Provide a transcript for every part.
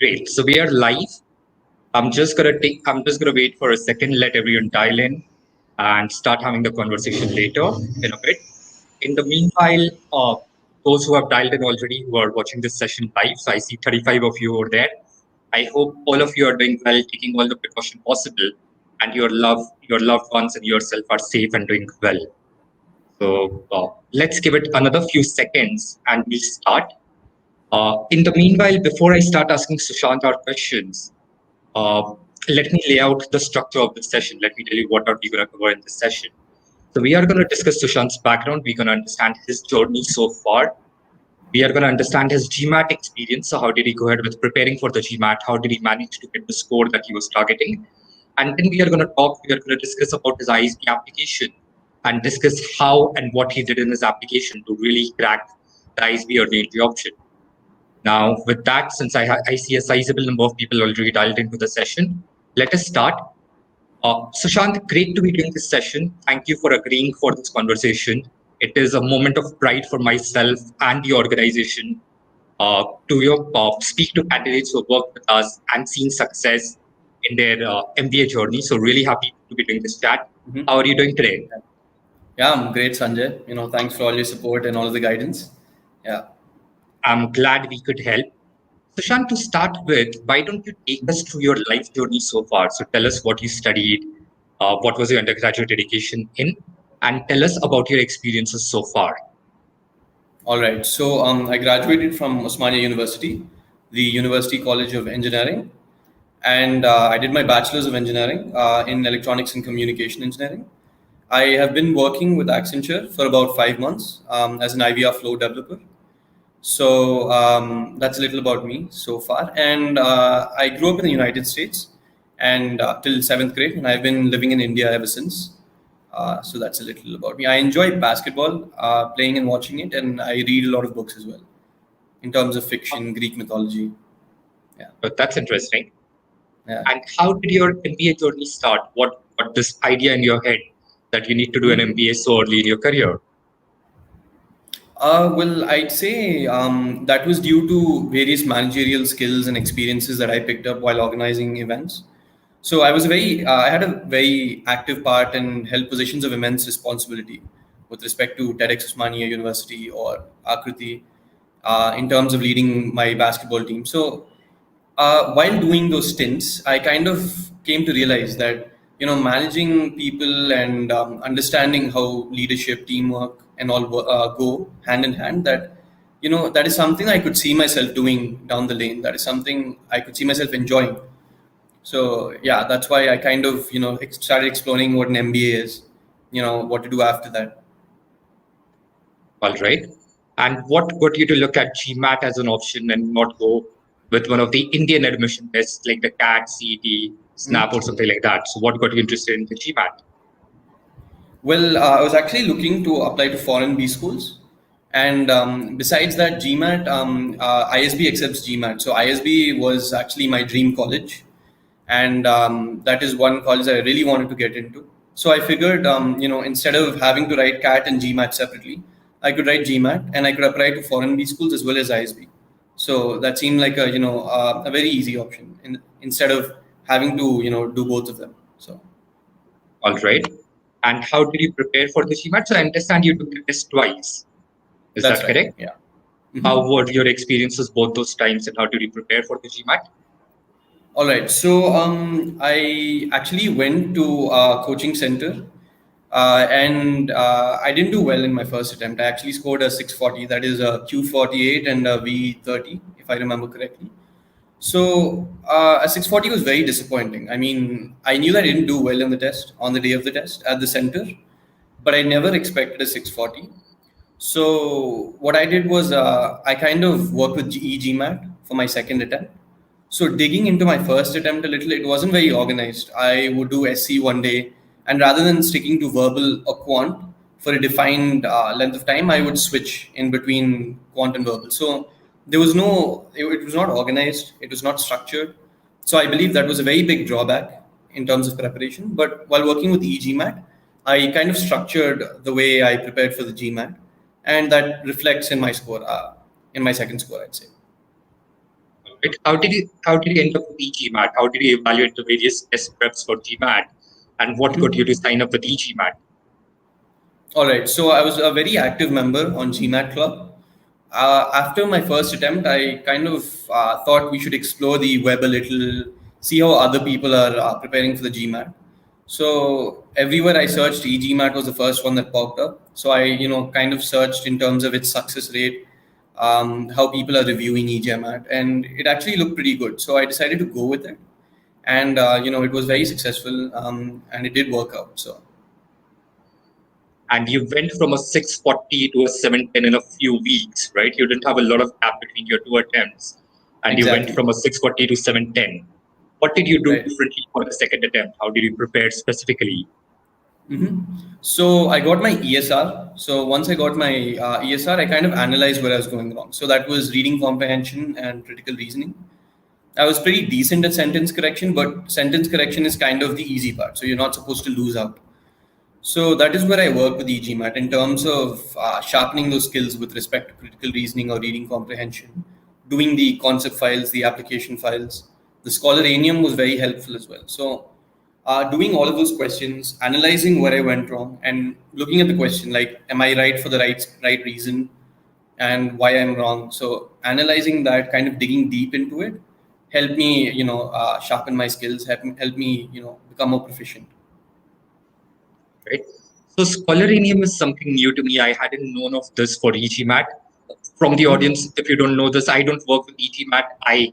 Great. So we are live. I'm just gonna wait for a second, let everyone dial in and start having the conversation later in a bit. In the meanwhile, those who have dialed in already, who are watching this session live, so I see 35 of you over there. I hope all of you are doing well, taking all the precaution possible, and your loved ones and yourself are safe and doing well. So let's give it another few seconds and we'll start. In the meanwhile, before I start asking Sushant our questions, let me lay out the structure of this session. Let me tell you what are we going to cover in this session. So we are going to discuss Sushant's background. We're going to understand his journey so far. We are going to understand his GMAT experience. So how did he go ahead with preparing for the GMAT? How did he manage to get the score that he was targeting? And then we are going to discuss about his ISB application and discuss how and what he did in his application to really crack the ISB Early Entry Option. Now, with that, since I see a sizable number of people already dialed into the session, let us start. Sushant, great to be doing this session. Thank you for agreeing for this conversation. It is a moment of pride for myself and the organization to speak to candidates who have worked with us and seen success in their MBA journey. So really happy to be doing this chat. How are you doing today? Yeah, I'm great, Sanjay. Thanks for all your support and all of the guidance. Yeah. I'm glad we could help. Sushant, to start with, why don't you take us through your life journey so far? So tell us what you studied, what was your undergraduate education in, and tell us about your experiences so far. All right. So I graduated from Osmania University, the University College of Engineering, and I did my Bachelor's of Engineering in Electronics and Communication Engineering. I have been working with Accenture for about 5 months as an IVR flow developer. So that's a little about me so far. And I grew up in the United States and till 7th grade, and I've been living in India ever since. So that's a little about me. I enjoy basketball, playing and watching it, and I read a lot of books as well in terms of fiction, Greek mythology. Yeah. But that's interesting. Yeah. And how did your MBA journey start? What this idea in your head that you need to do an MBA so early in your career? Well, I'd say that was due to various managerial skills and experiences that I picked up while organizing events. So I had a very active part and held positions of immense responsibility with respect to TEDx Osmania University or Akriti in terms of leading my basketball team. So while doing those stints, I kind of came to realize that, managing people and understanding how leadership, teamwork, and all go hand in hand, that that is something I could see myself doing down the lane. That is something I could see myself enjoying. So yeah, that's why I kind of started exploring what an MBA is, what to do after that. All right. And what got you to look at GMAT as an option and not go with one of the Indian admission tests like the CAT, CET, SNAP, or something like that? So what got you interested in the GMAT? Well, I was actually looking to apply to foreign B schools. And besides that, GMAT, ISB accepts GMAT. So ISB was actually my dream college. And that is one college I really wanted to get into. So I figured, instead of having to write CAT and GMAT separately, I could write GMAT and I could apply to foreign B schools as well as ISB. So that seemed like a very easy option instead of having to, do both of them. So. All right. And how did you prepare for the GMAT? So I understand you took the test twice. Is That's that right. correct? Yeah. Mm-hmm. How were your experiences both those times and how did you prepare for the GMAT? All right. So I actually went to a coaching center and I didn't do well in my first attempt. I actually scored a 640. That is a Q48 and a V30, if I remember correctly. So a 640 was very disappointing. I mean, I knew that I didn't do well in the test on the day of the test at the center, but I never expected a 640. So what I did was I kind of worked with e-GMAT for my second attempt. So digging into my first attempt a little, it wasn't very organized. I would do SC one day, and rather than sticking to verbal or quant for a defined length of time, I would switch in between quant and verbal. So there was it was not organized, it was not structured. So I believe that was a very big drawback in terms of preparation. But while working with e-GMAT, I kind of structured the way I prepared for the GMAT, and that reflects in my score, in my second score, I'd say. Right? How did you end up with e-GMAT? How did you evaluate the various test preps for GMAT, and what got you to sign up with e-GMAT? All right. So I was a very active member on GMAT Club. After my first attempt, I kind of thought we should explore the web a little, see how other people are preparing for the GMAT. So everywhere I searched, e-GMAT was the first one that popped up. So I, kind of searched in terms of its success rate, how people are reviewing e-GMAT, and it actually looked pretty good. So I decided to go with it, and it was very successful, and it did work out. So. And you went from a 640 to a 710 in a few weeks, right? You didn't have a lot of gap between your two attempts, and you went Exactly. from a 640 to 710. What did you do Right. differently for the second attempt? How did you prepare specifically? So I got my ESR. So once I got my ESR, I kind of analyzed where I was going wrong. So that was reading comprehension and critical reasoning. I was pretty decent at sentence correction, but sentence correction is kind of the easy part. So you're not supposed to lose out. So that is where I work with e-GMAT in terms of sharpening those skills with respect to critical reasoning or reading comprehension, doing the concept files, the application files. The Scholaranium was very helpful as well. So doing all of those questions, analyzing where I went wrong, and looking at the question like, am I right for the right reason, and why I'm wrong? So analyzing that, kind of digging deep into it, helped me, sharpen my skills, help me, become more proficient. Right? So Scholaranium is something new to me. I hadn't known of this for e-GMAT. From the audience, if you don't know this, I don't work with e-GMAT. I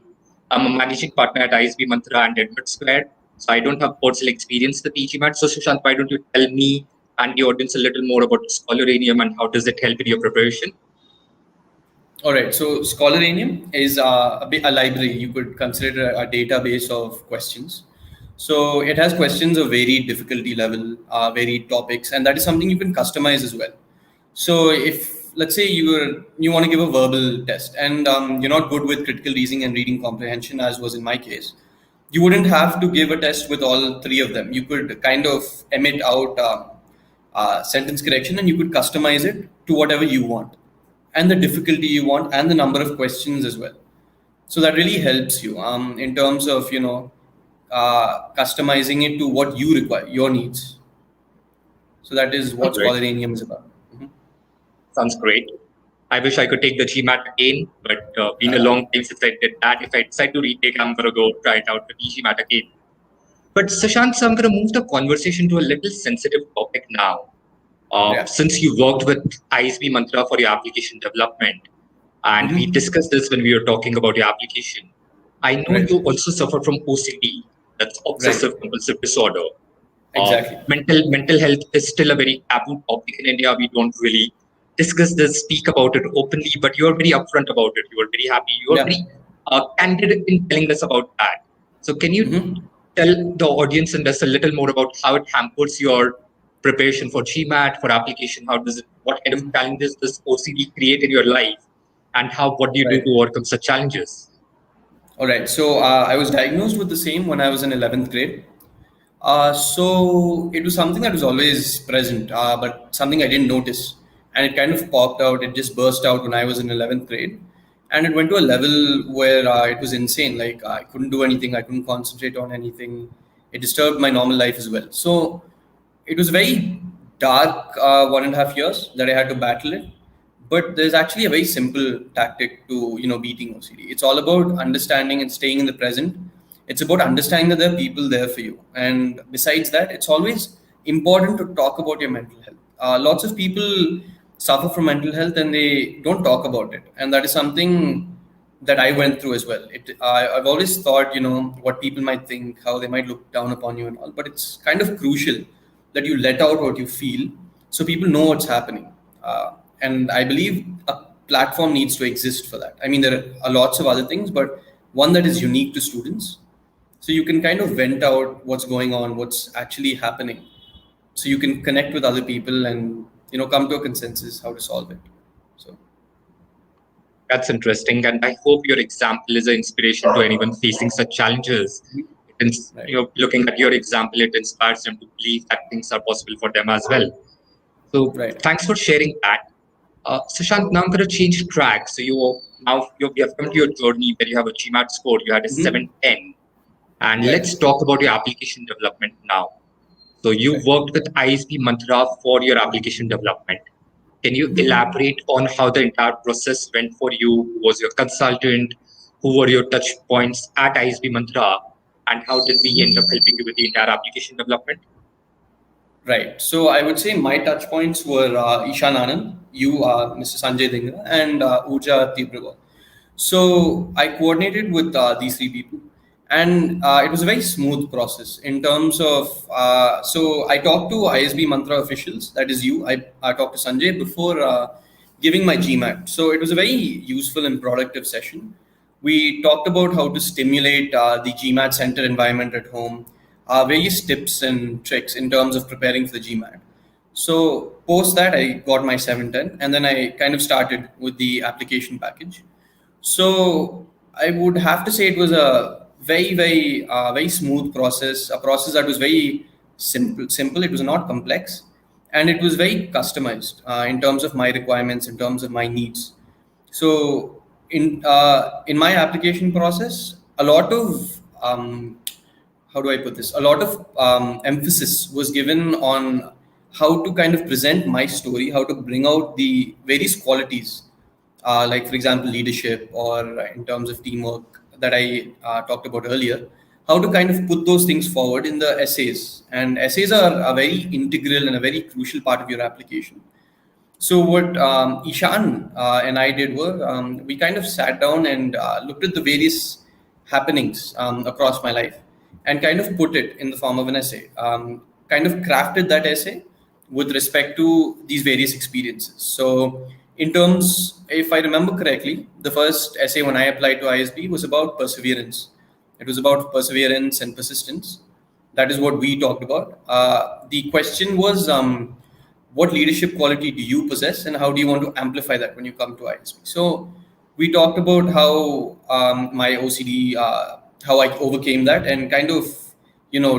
am a managing partner at ISBmantra and Admit Square. So I don't have personal experience with e-GMAT. So Sushant, why don't you tell me and the audience a little more about Scholaranium and how does it help in your preparation? All right. So Scholaranium is a library. You could consider a database of questions. So it has questions of varied difficulty level, varied topics, and that is something you can customize as well. So if let's say you want to give a verbal test and you're not good with critical reasoning and reading comprehension, as was in my case, you wouldn't have to give a test with all three of them. You could kind of emit out sentence correction, and you could customize it to whatever you want, and the difficulty you want, and the number of questions as well. So that really helps you in terms of customizing it to what you require, your needs. So that is what Sounds great. Scholaranium is about. Sounds great. I wish I could take the GMAT again, but been a long time since I did that. If I decide to retake, I'm going to go try it out with e-GMAT again. But Sushant, so I'm going to move the conversation to a little sensitive topic now. Since you worked with ISBmantra for your application development, and we discussed this when we were talking about your application, I know Right. you also suffer from OCD, that's obsessive compulsive disorder. Exactly. Mental health is still a very taboo topic in India. We don't really discuss this, speak about it openly, but you're very upfront about it. You are very happy. You are very candid in telling us about that. So can you tell the audience and us a little more about how it hampers your preparation for GMAT, for application? How does it, what kind of challenges does OCD create in your life? And what do you do Right. to overcome such challenges? All right. So I was diagnosed with the same when I was in 11th grade. So it was something that was always present, but something I didn't notice. And it kind of popped out. It just burst out when I was in 11th grade. And it went to a level where it was insane. Like I couldn't do anything. I couldn't concentrate on anything. It disturbed my normal life as well. So it was very dark 1.5 years that I had to battle it. But there's actually a very simple tactic to beating OCD. It's all about understanding and staying in the present. It's about understanding that there are people there for you. And besides that, it's always important to talk about your mental health. Lots of people suffer from mental health and they don't talk about it. And that is something that I went through as well. I've always thought, what people might think, how they might look down upon you and all. But it's kind of crucial that you let out what you feel so people know what's happening. And I believe a platform needs to exist for that. I mean, there are lots of other things, but one that is unique to students. So you can kind of vent out what's going on, what's actually happening. So you can connect with other people and, come to a consensus how to solve it. So That's interesting. And I hope your example is an inspiration to anyone facing such challenges. right. Looking at your example, it inspires them to believe that things are possible for them as well. So Right. thanks for sharing that. Sushant, now I'm going to change track. So you have come to your journey where you have a GMAT score. You had a Mhm. 710. And Right. let's talk about your application development now. So you Right. worked with ISBmantra for your application development. Can you elaborate on how the entire process went for you? Who was your consultant? Who were your touch points at ISBmantra? And how did we end up helping you with the entire application development? Right. So I would say my touch points were Ishan Anand, you, Mr. Sanjay Dhingra, and Uja Tibrava. So I coordinated with these three people, and it was a very smooth process in terms of. So I talked to ISB Mantra officials, that is you. I talked to Sanjay before giving my GMAT. So it was a very useful and productive session. We talked about how to stimulate the GMAT center environment at home, various tips and tricks in terms of preparing for the GMAT. So post that, I got my 710, and then I kind of started with the application package. So I would have to say it was a very smooth process, a process that was very simple. Simple. It was not complex, and it was very customized in terms of my requirements, in terms of my needs. So in my application process, a lot of how do I put this? A lot of emphasis was given on how to kind of present my story, how to bring out the various qualities, like for example, leadership or in terms of teamwork that I talked about earlier. How to kind of put those things forward in the essays, and essays are a very integral and a very crucial part of your application. So what Ishan and I did were we kind of sat down and looked at the various happenings across my life and kind of put it in the form of an essay. Kind of crafted that essay with respect to these various experiences. So in terms, if I remember correctly, the first essay when I applied to ISB was about perseverance. It was about perseverance and persistence. That is what we talked about. The question was, what leadership quality do you possess, and how do you want to amplify that when you come to ISB? So we talked about how my OCD, how I overcame that, and kind of,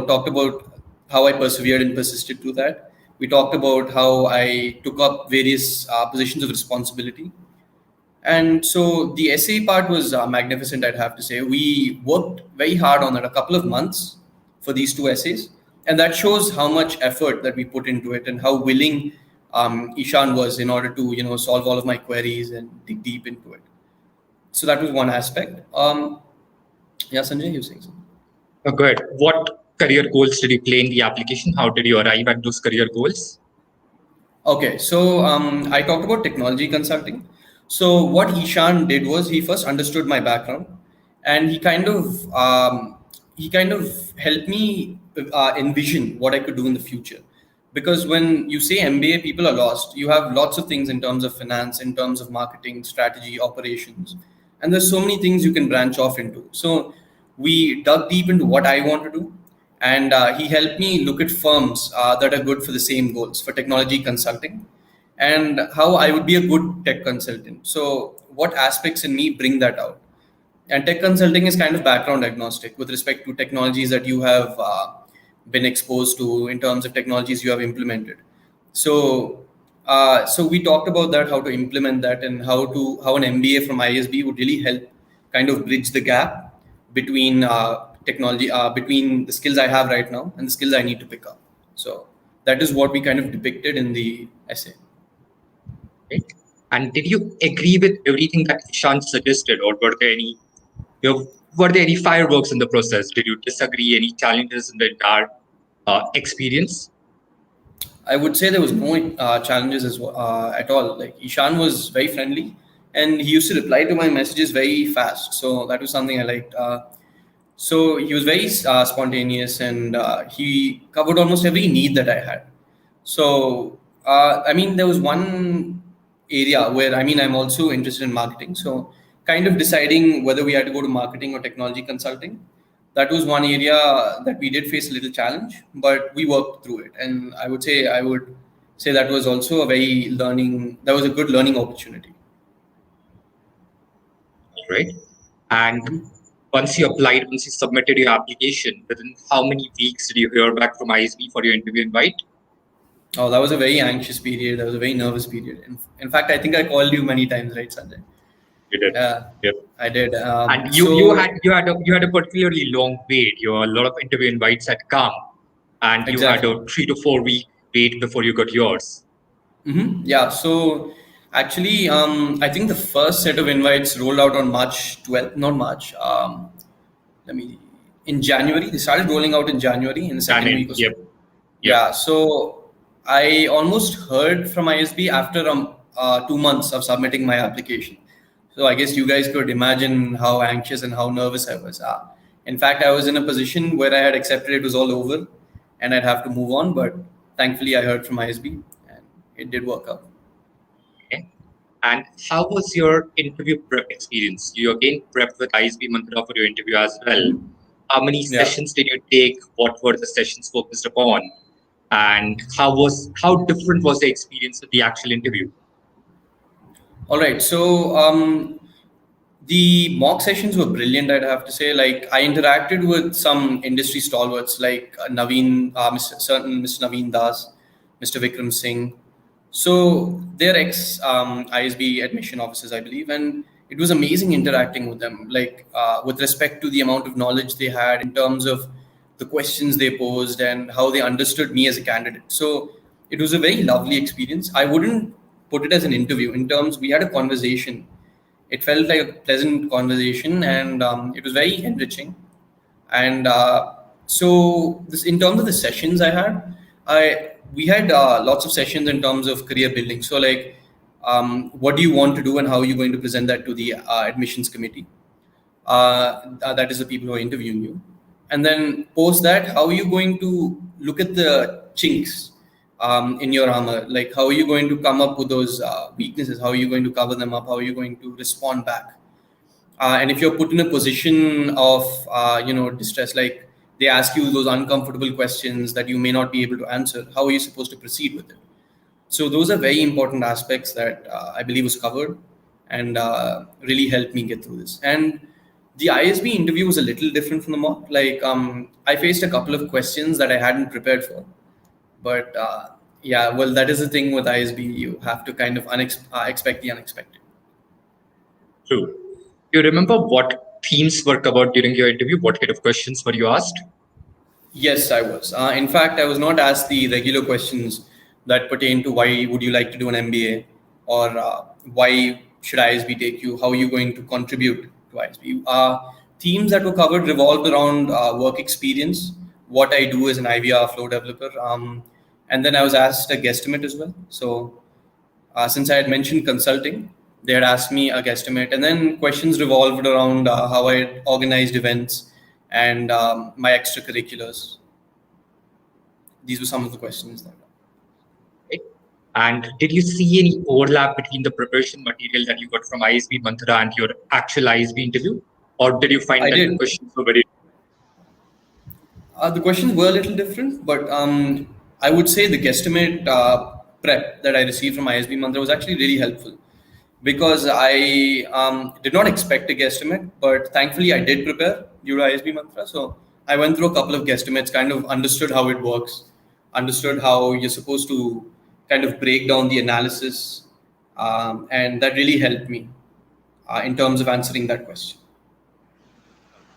talked about how I persevered and persisted to that. We talked about how I took up various positions of responsibility, and so the essay part was magnificent, I'd have to say. We worked very hard on it, a couple of months for these two essays. And that shows how much effort that we put into it and how willing Ishan was in order to, solve all of my queries and dig deep into it. So that was one aspect. Yeah, Sanjay, you were saying something. Good. What career goals did you play in the application? How did you arrive at those career goals? Okay, so I talked about technology consulting. So what Ishan did was he first understood my background, and he kind of helped me envision what I could do in the future. Because when you say MBA, people are lost. You have lots of things in terms of finance, in terms of marketing, strategy, operations, and there's so many things you can branch off into. So we dug deep into what I want to do, and he helped me look at firms that are good for the same goals for technology consulting, and how I would be a good tech consultant. So what aspects in me bring that out? And tech consulting is kind of background agnostic with respect to technologies that you have been exposed to, in terms of technologies you have implemented. So we talked about that, how to implement that, and how an MBA from ISB would really help kind of bridge the gap between technology, between the skills I have right now and the skills I need to pick up. So that is what we kind of depicted in the essay. Right? And did you agree with everything that Ishan suggested, or were there any fireworks in the process? Did you disagree? Any challenges in the entire experience? I would say there was no challenges at all. Like Ishan was very friendly, and he used to reply to my messages very fast. So that was something I liked. So he was very spontaneous, and he covered almost every need that I had. So I mean, there was one area where, I mean, I'm also interested in marketing. So kind of deciding whether we had to go to marketing or technology consulting, that was one area that we did face a little challenge, but we worked through it. And I would say that was also that was a good learning opportunity. Right? And once you submitted your application, within how many weeks did you hear back from ISB for your interview invite? Oh, that was a very anxious period. That was a very nervous period. In fact, I think I called you many times, right, Sanjay? You did. Yeah, Yep. I did. And So you had a particularly long wait. Your a lot of interview invites had come, and you had exactly. a 3 to 4 week wait before you got yours. Yeah. So actually, I think the first set of invites rolled out on March 12th, not March. Let me, in January. They started rolling out in January in the second week or so. Yep. Yep. Yeah. So I almost heard from ISB after 2 months of submitting my application. So I guess you guys could imagine how anxious and how nervous I was. In fact, I was in a position where I had accepted it was all over and I'd have to move on. But thankfully, I heard from ISB and it did work out. Okay. And how was your interview prep experience? You again prepped with ISBmantra for your interview as well. How many Yeah. sessions did you take? What were the sessions focused upon? And how different was the experience with the actual interview? All right. So the mock sessions were brilliant, I'd have to say. Like, I interacted with some industry stalwarts like Naveen, Mr. Naveen Das, Mr. Vikram Singh. So they're ex ISB admission officers, I believe, and it was amazing interacting with them. Like with respect to the amount of knowledge they had in terms of the questions they posed and how they understood me as a candidate. So it was a very lovely experience. I wouldn't put it as an interview. In terms, we had a conversation. It felt like a pleasant conversation, and it was very enriching. And so, this in terms of the sessions I had, I we had lots of sessions in terms of career building. So, like, what do you want to do, and how are you going to present that to the admissions committee? That is the people who are interviewing you. And then post that, how are you going to look at the chinks in your armor? Like, how are you going to come up with those weaknesses? How are you going to cover them up? How are you going to respond back? And if you're put in a position of distress, like they ask you those uncomfortable questions that you may not be able to answer, how are you supposed to proceed with it? So those are very important aspects that I believe was covered and really helped me get through this. And the ISB interview was a little different from the mock. Like I faced a couple of questions that I hadn't prepared for, but yeah, well, that is the thing with ISB. You have to kind of expect the unexpected. True. Do you remember what themes were covered during your interview? What kind of questions were you asked? Yes, I was. In fact, I was not asked the regular questions that pertain to why would you like to do an MBA or why should ISB take you? How are you going to contribute to ISB? Themes that were covered revolved around work experience, what I do as an IVR flow developer. And then I was asked a guesstimate as well. So since I had mentioned consulting, they had asked me a guesstimate, and then questions revolved around how I had organized events and my extracurriculars. These were some of the questions that. Okay. And did you see any overlap between the preparation material that you got from ISB Mantra and your actual ISB interview? Or did you find I that the did. questions were very The questions were a little different, but I would say the guesstimate prep that I received from ISB Mantra was actually really helpful because I did not expect a guesstimate, but thankfully I did prepare due to ISB Mantra. So I went through a couple of guesstimates, kind of understood how it works, understood how you're supposed to kind of break down the analysis, and that really helped me in terms of answering that question.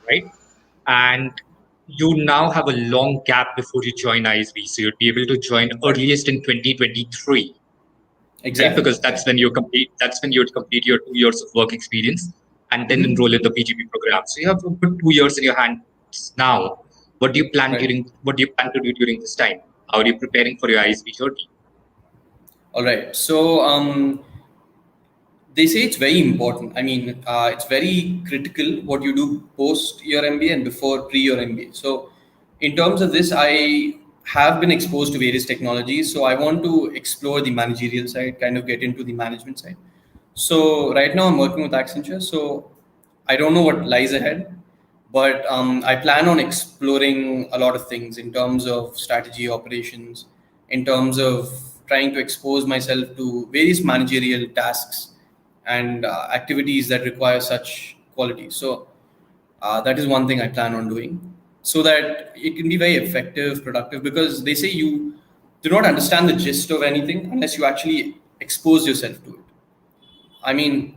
right? And you now have a long gap before you join ISB. So you'd be able to join Right. earliest in 2023, right? Exactly. Because that's when you'd complete your 2 years of work experience and then enroll in the PGP program. So you have a good 2 years in your hands now. Right. What do you plan to do during this time? How are you preparing for your ISB journey? All right. So they say it's very important. I mean, it's very critical what you do post your MBA and before pre your MBA. So, in terms of this, I have been exposed to various technologies. So, I want to explore the managerial side, kind of get into the management side. So, right now, I'm working with Accenture. So, I don't know what lies ahead, but I plan on exploring a lot of things in terms of strategy, operations, in terms of trying to expose myself to various managerial tasks and activities that require such qualities. So that is one thing I plan on doing so that it can be very effective, productive, because they say do not understand the gist of anything unless you actually expose yourself to it. I mean,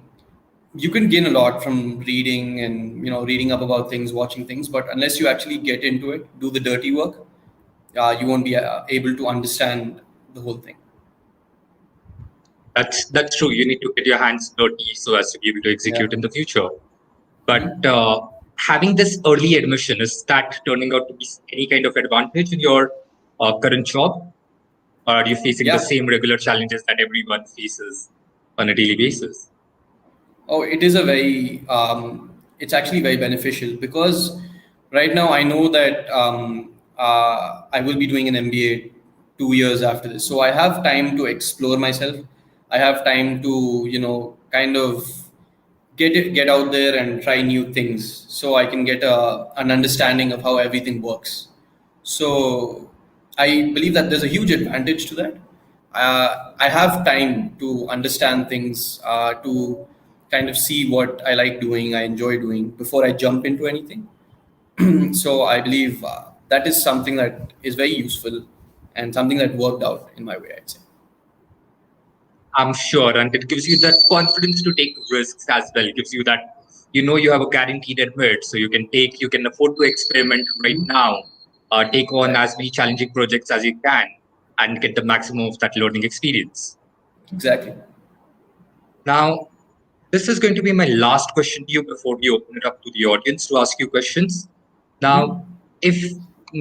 you can gain a lot from reading and reading up about things, watching things, but unless you actually get into it, do the dirty work, you won't be able to understand the whole thing. That's true. You need to get your hands dirty so as to be able to execute in the future. But having this early admission, is that turning out to be any kind of advantage in your current job? Or are you facing the same regular challenges that everyone faces on a daily basis? Oh, it is it's actually very beneficial because right now I know that I will be doing an MBA 2 years after this. So I have time to explore myself. I have time to, kind of get out there and try new things so I can get an understanding of how everything works. So I believe that there's a huge advantage to that. I have time to understand things, to kind of see what I like doing, I enjoy doing before I jump into anything. So I believe that is something that is very useful and something that worked out in my way, I'd say. I'm sure, and it gives you that confidence to take risks as well. It gives you that you have a guaranteed admit, so you can afford to experiment right now, take on as many challenging projects as you can, and get the maximum of that learning experience. Exactly. Now, this is going to be my last question to you before we open it up to the audience to ask you questions. Now,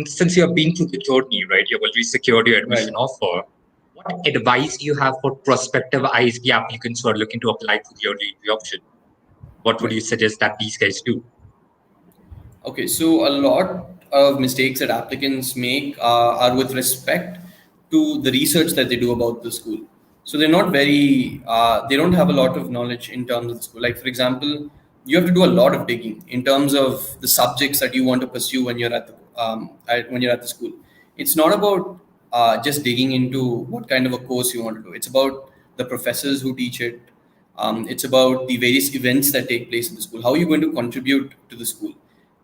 since you have been through the journey, right, you have already secured your admission offer, what advice do you have for prospective ISB applicants who are looking to apply for the early entry option? What would you suggest that these guys do? Okay, so a lot of mistakes that applicants make are with respect to the research that they do about the school. So they're not they don't have a lot of knowledge in terms of the school. Like, for example, you have to do a lot of digging in terms of the subjects that you want to pursue when you're at the school. It's not about just digging into what kind of a course you want to do. It's about the professors who teach it. It's about the various events that take place in the school. How are you going to contribute to the school?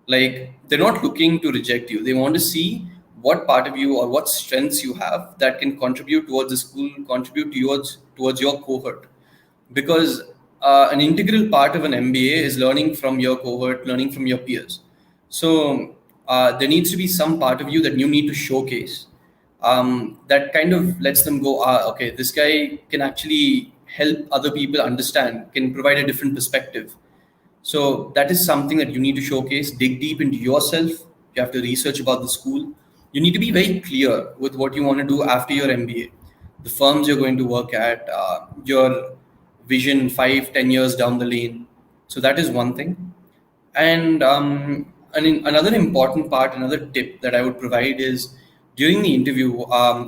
Like, they're not looking to reject you. They want to see what part of you or what strengths you have that can contribute towards the school, contribute towards your cohort. Because an integral part of an MBA is learning from your cohort, learning from your peers. So there needs to be some part of you that you need to showcase, that kind of lets them go, okay, this guy can actually help other people understand, can provide a different perspective. So that is something that you need to showcase. Dig deep into yourself. You have to research about the school. You need to be very clear with what you want to do after your MBA, the firms you're going to work at, your vision 5-10 years down the lane. So that is one thing. And another important part, another tip that I would provide is during the interview,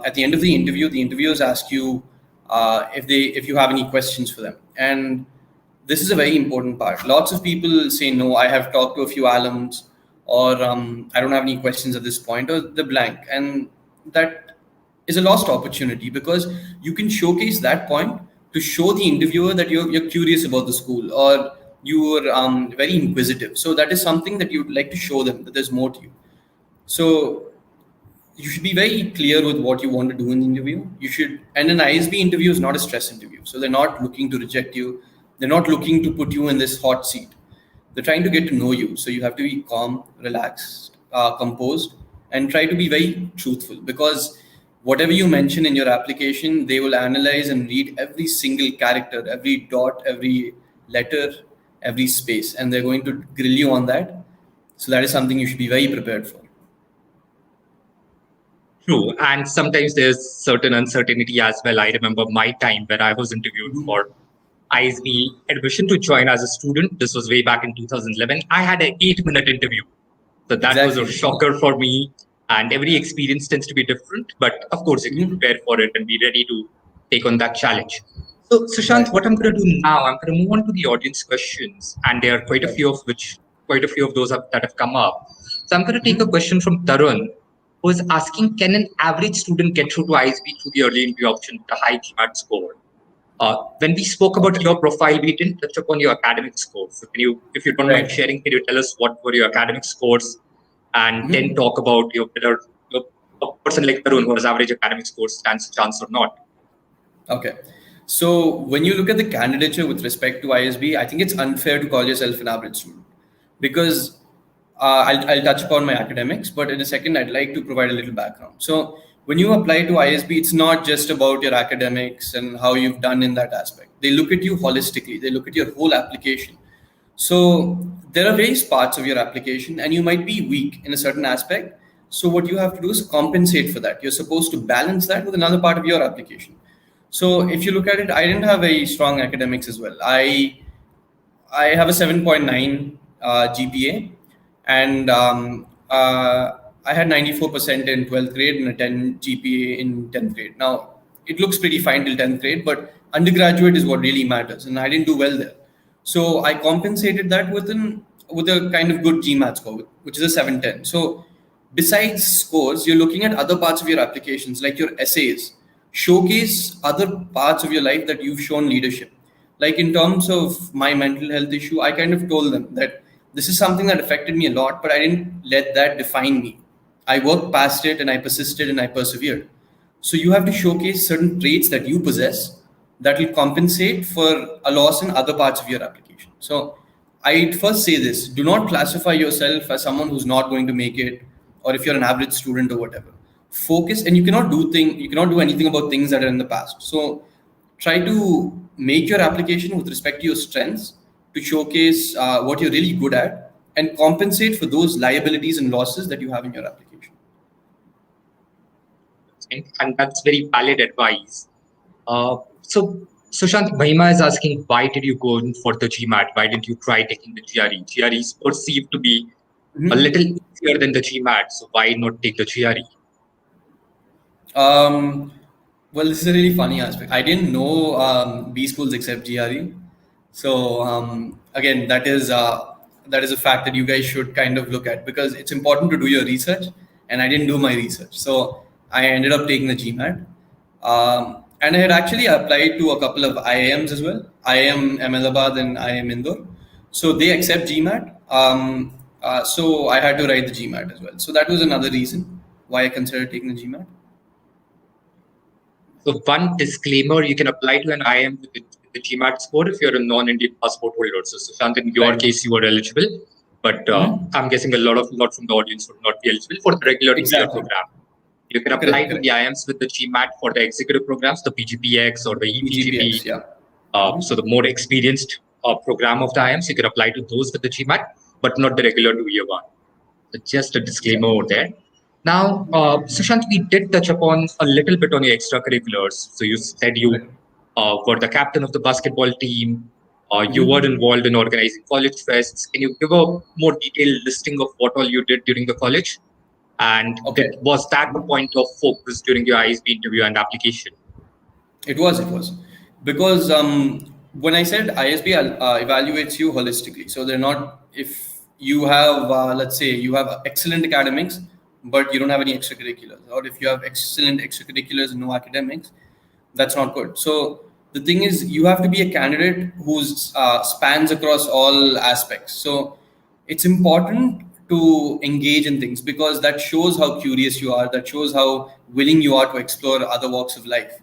at the end of the interview, the interviewers ask you if you have any questions for them. And this is a very important part. Lots of people say, no, I have talked to a few alums, or I don't have any questions at this point, or the blank. And that is a lost opportunity because you can showcase that point to show the interviewer that you're curious about the school, or you're very inquisitive. So that is something that you'd like to show them, that there's more to you. So you should be very clear with what you want to do in the interview. And an ISB interview is not a stress interview. So they're not looking to reject you. They're not looking to put you in this hot seat. They're trying to get to know you. So you have to be calm, relaxed, composed, and try to be very truthful, because whatever you mention in your application, they will analyze and read every single character, every dot, every letter, every space, and they're going to grill you on that. So that is something you should be very prepared for. True. And sometimes there's certain uncertainty as well. I remember my time when I was interviewed for ISB admission to join as a student. This was way back in 2011. I had an 8-minute interview. So that was a shocker for me. And every experience tends to be different. But of course, you can prepare for it and be ready to take on that challenge. So Sushant, what I'm going to do now, I'm going to move on to the audience questions. And there are quite a few of those that have come up. So I'm going to take a question from Tarun, who is asking, can an average student get through to ISB through the early entry option with a high GMAT score? When we spoke about your profile, we didn't touch upon your academic scores. So if you don't mind sharing, can you tell us what were your academic scores, and then talk about your a person like Tarun who has average academic scores stands a chance or not? Okay. So when you look at the candidature with respect to ISB, I think it's unfair to call yourself an average student because I'll touch upon my academics, but in a second, I'd like to provide a little background. So when you apply to ISB, it's not just about your academics and how you've done in that aspect. They look at you holistically. They look at your whole application. So there are various parts of your application and you might be weak in a certain aspect. So what you have to do is compensate for that. You're supposed to balance that with another part of your application. So if you look at it, I didn't have very strong academics as well. I have a 7.9 GPA, and I had 94% in 12th grade and a 10 GPA in 10th grade. Now, it looks pretty fine till 10th grade, but undergraduate is what really matters, and I didn't do well there. So I compensated that with a kind of good GMAT score, which is a 710. So besides scores, you're looking at other parts of your applications, like your essays, showcase other parts of your life that you've shown leadership. Like in terms of my mental health issue, I kind of told them that this is something that affected me a lot, but I didn't let that define me. I worked past it and I persisted and I persevered. So you have to showcase certain traits that you possess that will compensate for a loss in other parts of your application. So I'd first say this: do not classify yourself as someone who's not going to make it, or if you're an average student or whatever. Focus, and you cannot do anything about things that are in the past. So try to make your application with respect to your strengths to showcase what you're really good at and compensate for those liabilities and losses that you have in your application. And that's very valid advice. So Sushant, Mahima is asking, why did you go in for the GMAT? Why didn't you try taking the GRE? GRE is perceived to be a little easier than the GMAT, so why not take the GRE? Well, this is a really funny aspect. I didn't know B schools accept GRE. So again, that is a fact that you guys should kind of look at, because it's important to do your research, and I didn't do my research. So I ended up taking the GMAT. And I had actually applied to a couple of IIMs as well, IIM Ahmedabad and IIM Indore. So they accept GMAT. So I had to write the GMAT as well. So that was another reason why I considered taking the GMAT. So one disclaimer, you can apply to an IIM with the GMAT score if you're a non-Indian passport holder. So Sushant, in your case, you were eligible, but I'm guessing a lot from the audience would not be eligible for the regular two-year program. You can apply to the IIMs with the GMAT for the executive programs, the PGPX or the EPGP. So the more experienced program of the IIMs, you can apply to those with the GMAT, but not the regular two-year one. So just a disclaimer over there. Now, Sushant, we did touch upon a little bit on your extracurriculars. So you said you were the captain of the basketball team. You were involved in organizing college fests. Can you give a more detailed listing of what all you did during the college? And was that the point of focus during your ISB interview and application? It was. Because when I said ISB evaluates you holistically, so they're not, if you have, let's say you have excellent academics, but you don't have any extracurriculars, or if you have excellent extracurriculars and no academics, that's not good. So the thing is, you have to be a candidate who's spans across all aspects. So it's important to engage in things, because that shows how curious you are, that shows how willing you are to explore other walks of life.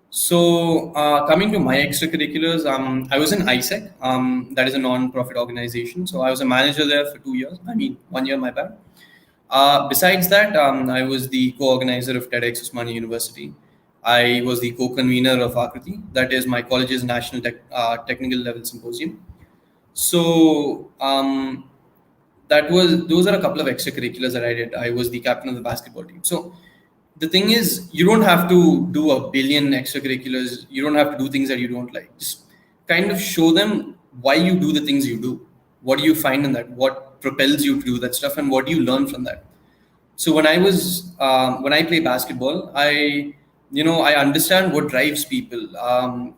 So coming to my extracurriculars, I was in ISEC, that is a non-profit organization. So I was a manager there for 2 years. 1 year, my bad. Besides that, I was the co-organizer of TEDx Osmania University. I was the co-convener of Akriti, that is my college's national technical level symposium. So those are a couple of extracurriculars that I did. I was the captain of the basketball team. So the thing is, you don't have to do a billion extracurriculars. You don't have to do things that you don't like. Just kind of show them why you do the things you do. What do you find in that? What propels you to do that stuff, and what do you learn from that? So when I play basketball, I understand what drives people,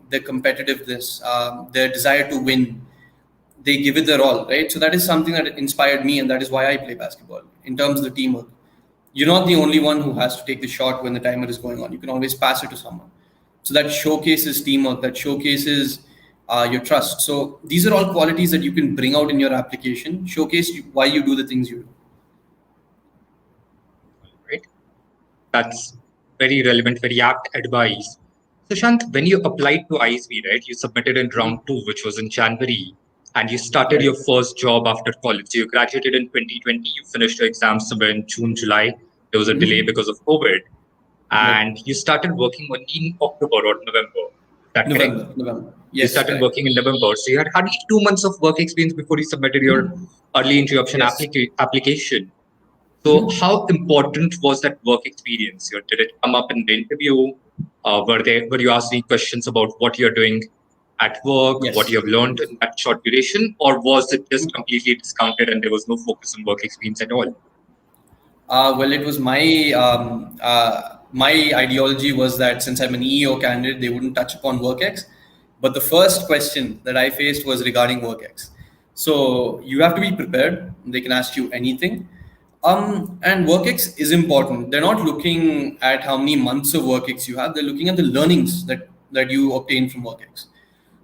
their competitiveness, their desire to win. They give it their all, right? So that is something that inspired me, and that is why I play basketball. In terms of the teamwork, you're not the only one who has to take the shot when the timer is going on. You can always pass it to someone. So that showcases teamwork, that showcases your trust. So these are all qualities that you can bring out in your application, showcase why you do the things you do. Right. That's very relevant, very apt advice. Sushant, when you applied to ISB, right, you submitted in round two, which was in January, and you started your Right. first job after college. So you graduated in 2020, you finished your exams somewhere in June, July. There was a delay Mhm. because of COVID, Right. and you started working only in October or November. Is that correct? November. You Yes, started correct. working in November. So you had hardly 2 months of work experience before you submitted your early entry option Yes. application. So, how important was that work experience? Did it come up in the interview? Were you asked any questions about what you're doing at work, what you Yes. have learned in that short duration, or was it just completely discounted and there was no focus on work experience at all? Well, it was my ideology was that since I'm an EEO candidate, they wouldn't touch upon WorkX. But the first question that I faced was regarding WorkX. So you have to be prepared. They can ask you anything. And WorkX is important. They're not looking at how many months of WorkX you have. They're looking at the learnings that you obtain from WorkX.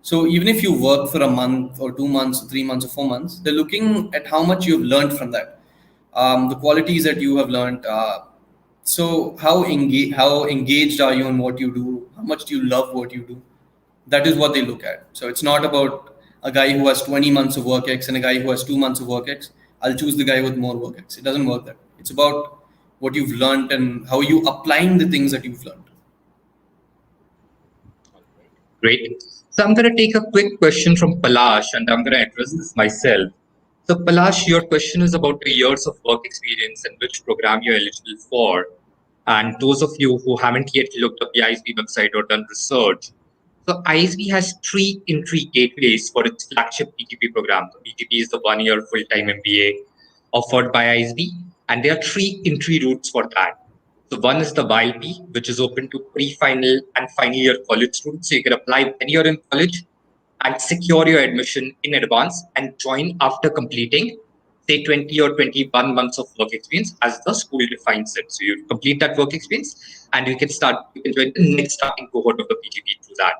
So even if you work for a month or 2 months, or 3 months or 4 months, they're looking at how much you've learned from that, the qualities that you have learned. So how engaged are you in what you do? How much do you love what you do? That is what they look at. So it's not about a guy who has 20 months of work X and a guy who has 2 months of work X. I'll choose the guy with more work X. It doesn't work that way. It's about what you've learned and how you applying the things that you've learned. Great. So, I'm going to take a quick question from Palash and I'm going to address this myself. So, Palash, your question is about the years of work experience and which program you're eligible for. And those of you who haven't yet looked up the ISB website or done research, so ISB has three entry gateways for its flagship PGP program. The PGP is the 1 year full-time MBA offered by ISB, and there are three entry routes for that. So one is the YLP, which is open to pre-final and final year college students. So you can apply when you're in college and secure your admission in advance and join after completing, say, 20 or 21 months of work experience as the school defines it. So you complete that work experience and you can join the next starting cohort of the PGP through that.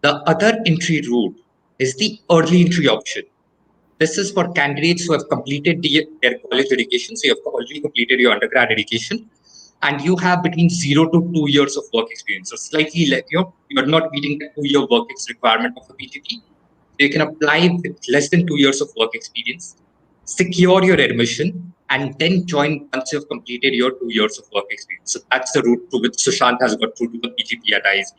The other entry route is the early entry option. This is for candidates who have completed their college education. So you have already completed your undergrad education and you have between 0 to 2 years of work experience. So slightly less, you're not meeting the 2 year work ex requirement of the PGP. So you can apply with less than 2 years of work experience, secure your admission, and then join once you've completed your 2 years of work experience. So that's the route to which Sushant has got through to the PGP at ISB.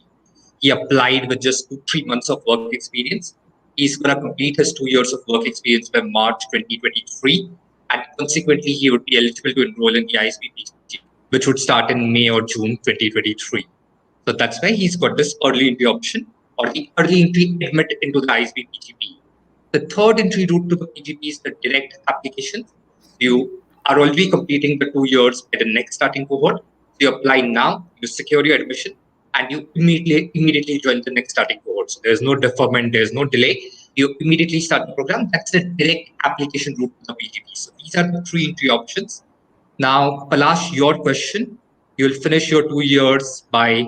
He applied with just 3 months of work experience. He's going to complete his 2 years of work experience by March 2023. And consequently, he would be eligible to enroll in the ISB PGP, which would start in May or June 2023. So that's why he's got this early entry option or the early entry admit into the ISB PGP. The third entry route to the PGP is the direct application. You are already completing the 2 years by the next starting cohort. So you apply now, you secure your admission, and you immediately join the next starting cohort. So there's no deferment, there's no delay. You immediately start the program. That's the direct application route to the PGP. So these are the three entry options. Now, Palash, your question. You'll finish your 2 years by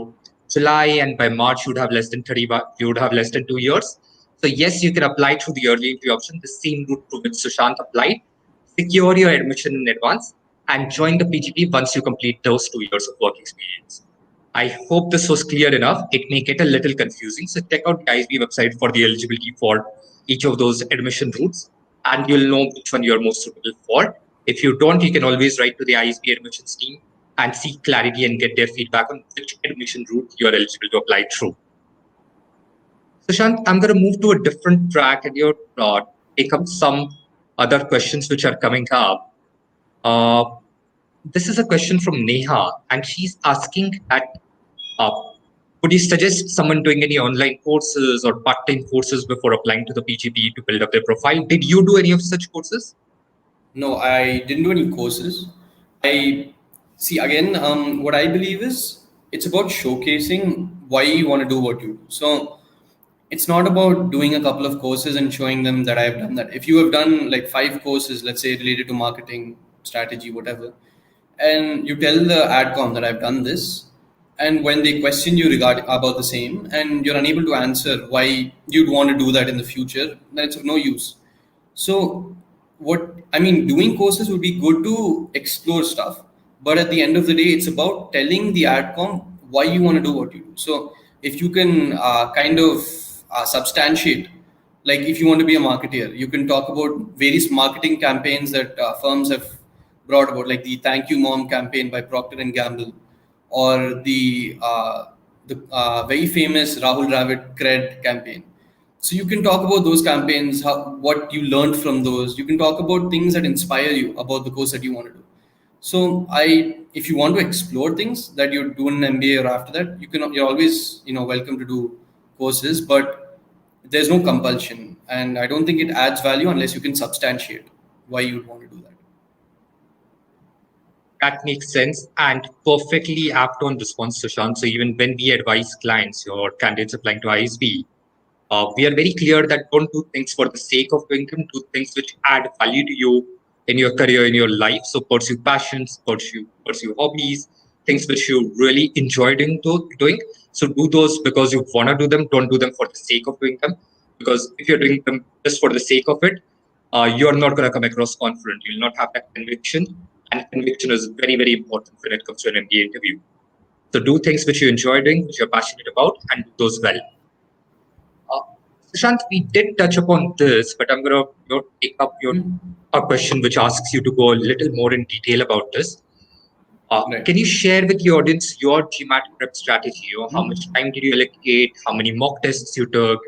July, and by March you would have less than 30. You would have less than 2 years. So yes, you can apply through the early entry option, the same route to which Sushant applied. Secure your admission in advance and join the PGP once you complete those 2 years of work experience. I hope this was clear enough. It may get a little confusing, so check out the ISB website for the eligibility for each of those admission routes, and you'll know which one you're most suitable for. If you don't, you can always write to the ISB admissions team and seek clarity and get their feedback on which admission route you're eligible to apply through. Sushant, I'm going to move to a different track and take up some other questions which are coming up. Uh, this is a question from Neha, and she's asking that uh, would you suggest someone doing any online courses or part-time courses before applying to the PGP to build up their profile? Did you do any of such courses? No, I didn't do any courses. I see again. What I believe is it's about showcasing why you want to do what you do. So it's not about doing a couple of courses and showing them that I've done that. If you have done like 5 courses, let's say related to marketing, strategy, whatever, and you tell the adcom that I've done this, and when they question you regarding about the same, and you're unable to answer why you'd want to do that in the future, then it's of no use. So, what I mean, doing courses would be good to explore stuff, But at the end of the day, it's about telling the adcom why you want to do what you do. So if you can kind of substantiate, like if you want to be a marketeer, you can talk about various marketing campaigns that firms have brought about, like the Thank You Mom campaign by Procter and Gamble, or the very famous Rahul Dravid Cred campaign. So you can talk about those campaigns, what you learned from those. You can talk about things that inspire you about the course that you want to do. So if you want to explore things that you do in an MBA or after that, you're always welcome to do courses, but there's no compulsion, and I don't think it adds value unless you can substantiate why you'd want to do that. That makes sense and perfectly apt on response, Sushant. So even when we advise clients or candidates applying to ISB, we are very clear that don't do things for the sake of doing them, do things which add value to you in your career, in your life. So pursue passions, pursue hobbies, things which you really enjoy doing. So do those because you want to do them. Don't do them for the sake of doing them. Because if you're doing them just for the sake of it, you're not going to come across confident. You'll not have that conviction. And conviction is very, very important when it comes to an MBA interview. So do things which you enjoy doing, which you're passionate about, and do those well. Sushant, we did touch upon this, but I'm going to take up a question which asks you to go a little more in detail about this. Right. Can you share with the audience your GMAT prep strategy? Or how much time did you allocate? How many mock tests you took?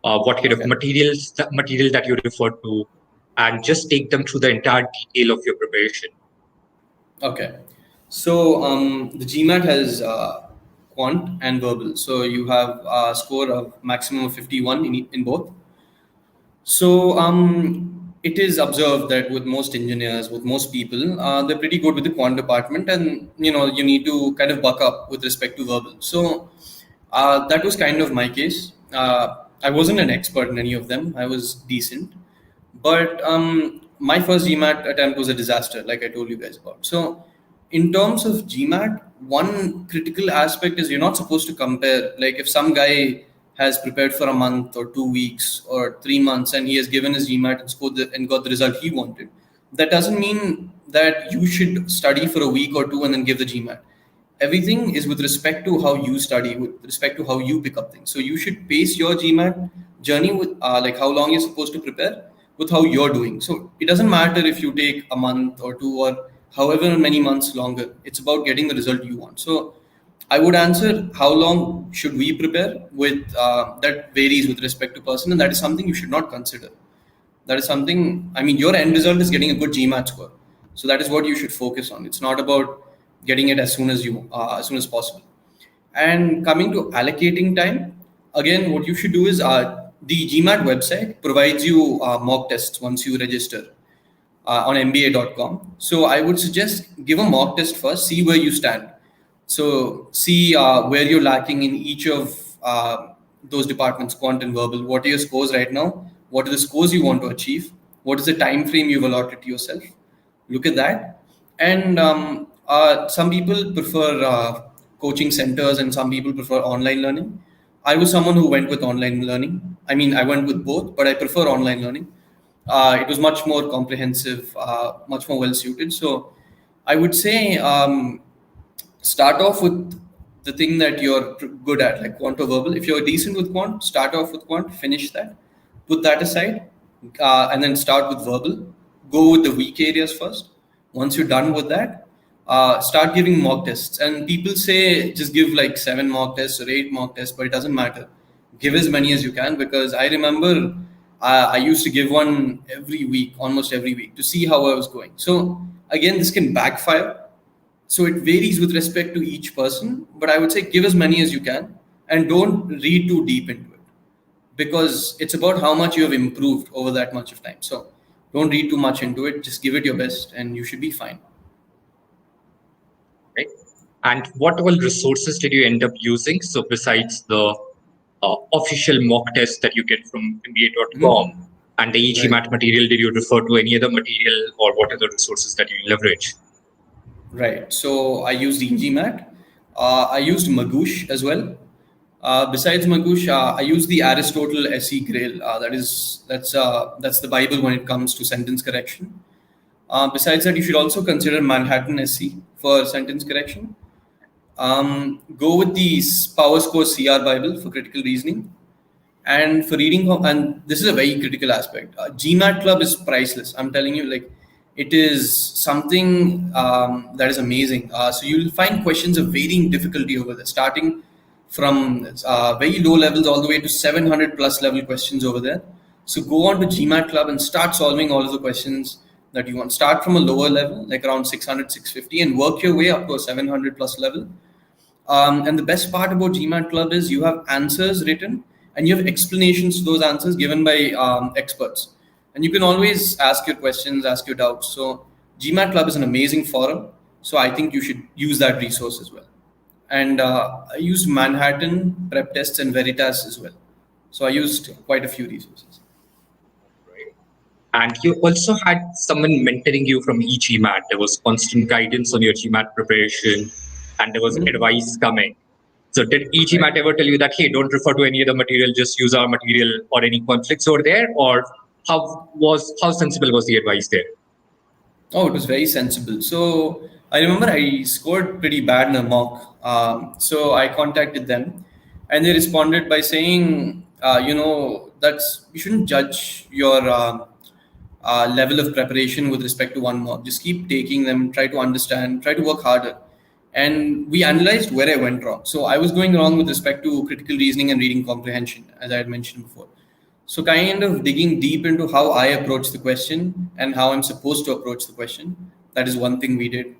What kind of material that you referred to? And just take them through the entire detail of your preparation. Okay. So the GMAT has quant and verbal. So you have a score of maximum of 51 in both. So it is observed that with most engineers, with most people, they're pretty good with the quant department, and you need to kind of buck up with respect to verbal. So that was kind of my case. I wasn't an expert in any of them. I was decent, but my first GMAT attempt was a disaster, like I told you guys about. So in terms of GMAT, one critical aspect is you're not supposed to compare. Like if some guy has prepared for a month or 2 weeks or 3 months and he has given his GMAT and scored and got the result he wanted, that doesn't mean that you should study for a week or two and then give the GMAT. Everything is with respect to how you study, with respect to how you pick up things. So you should pace your GMAT journey with like how long you're supposed to prepare with how you're doing. So it doesn't matter if you take a month or two or however many months longer. It's about getting the result you want. So I would answer how long should we prepare with that varies with respect to person, and that is something you should not consider. That is something, I mean, your end result is getting a good GMAT score. So that is what you should focus on. It's not about getting it as soon as possible. And coming to allocating time, again, what you should do is the GMAT website provides you mock tests once you register on mba.com. So I would suggest give a mock test first, see where you stand. So see where you're lacking in each of those departments, quant and verbal. What are your scores right now? What are the scores you want to achieve? What is the time frame you've allotted to yourself? Look at that. And some people prefer coaching centers and some people prefer online learning. I was someone who went with online learning. I mean, I went with both, but I prefer online learning. It was much more comprehensive, much more well suited. So I would say start off with the thing that you're good at, like quant or verbal. If you're decent with quant, start off with quant, finish that, put that aside, and then start with verbal. Go with the weak areas first. Once you're done with that, start giving mock tests. And people say just give like 7 mock tests or 8 mock tests, but it doesn't matter. Give as many as you can, because I remember I used to give one every week, almost every week, to see how I was going. So again, this can backfire. So it varies with respect to each person, but I would say give as many as you can and don't read too deep into it, because it's about how much you have improved over that much of time. So don't read too much into it. Just give it your best and you should be fine. Right. And what all resources did you end up using? So besides the official mock test that you get from mba.com and the e-GMAT material, did you refer to any other material, or what are the resources that you leverage? Right. So I used e-GMAT. I used Magoosh as well. Besides Magoosh, I use the Aristotle SE Grail. That's the Bible when it comes to sentence correction. Besides that, you should also consider Manhattan SE for sentence correction. Go with the Power Score CR Bible for critical reasoning. And for reading, and this is a very critical aspect. GMAT Club is priceless. I'm telling you, like, it is something that is amazing. So you'll find questions of varying difficulty over there, starting from very low levels all the way to 700 plus level questions over there. So go on to GMAT Club and start solving all of the questions that you want. Start from a lower level, like around 600, 650, and work your way up to a 700 plus level. And the best part about GMAT Club is you have answers written and you have explanations to those answers given by experts. And you can always ask your questions, ask your doubts. So GMAT Club is an amazing forum. So I think you should use that resource as well. And I used Manhattan, Prep Tests, and Veritas as well. So I used quite a few resources. And you also had someone mentoring you from e-GMAT. There was constant guidance on your GMAT preparation, and there was advice coming. So did e-GMAT ever tell you that, hey, don't refer to any other material, just use our material, or any conflicts over there? Or how sensible was the advice there? Oh, it was very sensible. So I remember I scored pretty bad in a mock. So I contacted them, and they responded by saying, you shouldn't judge your level of preparation with respect to one mock. Just keep taking them, try to understand, try to work harder. And we analyzed where I went wrong. So I was going wrong with respect to critical reasoning and reading comprehension, as I had mentioned before. So kind of digging deep into how I approach the question and how I'm supposed to approach the question. That is one thing we did.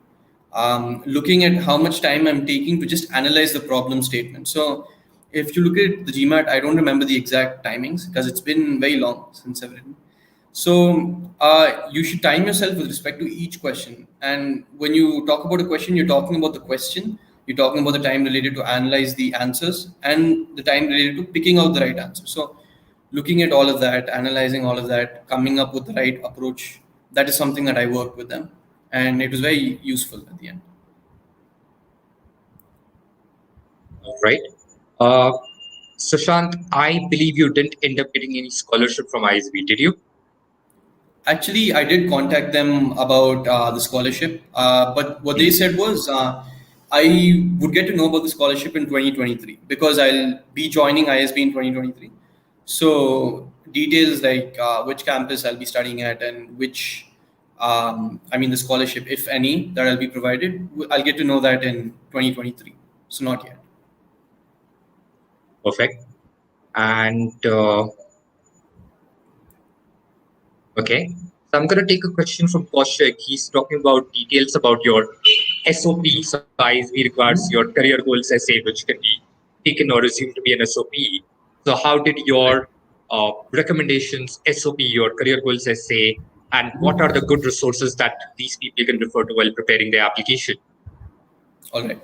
Looking at how much time I'm taking to just analyze the problem statement. So if you look at the GMAT, I don't remember the exact timings because it's been very long since I've written. So you should time yourself with respect to each question. And when you talk about a question, you're talking about the question, you're talking about the time related to analyze the answers and the time related to picking out the right answer. So looking at all of that, analyzing all of that, coming up with the right approach, that is something that I worked with them. And it was very useful at the end. Right. Sushant, I believe you didn't end up getting any scholarship from ISB, did you? Actually, I did contact them about the scholarship, but what they said was I would get to know about the scholarship in 2023 because I'll be joining ISB in 2023. So details like which campus I'll be studying at and which, the scholarship, if any, that I'll be provided, I'll get to know that in 2023. So not yet. Perfect. And okay, so I'm going to take a question from Kaushik. He's talking about details about your SOP. So ISB requires your career goals essay, which can be taken or assumed to be an SOP. So how did your recommendations, SOP, your career goals essay, and what are the good resources that these people can refer to while preparing their application? All right.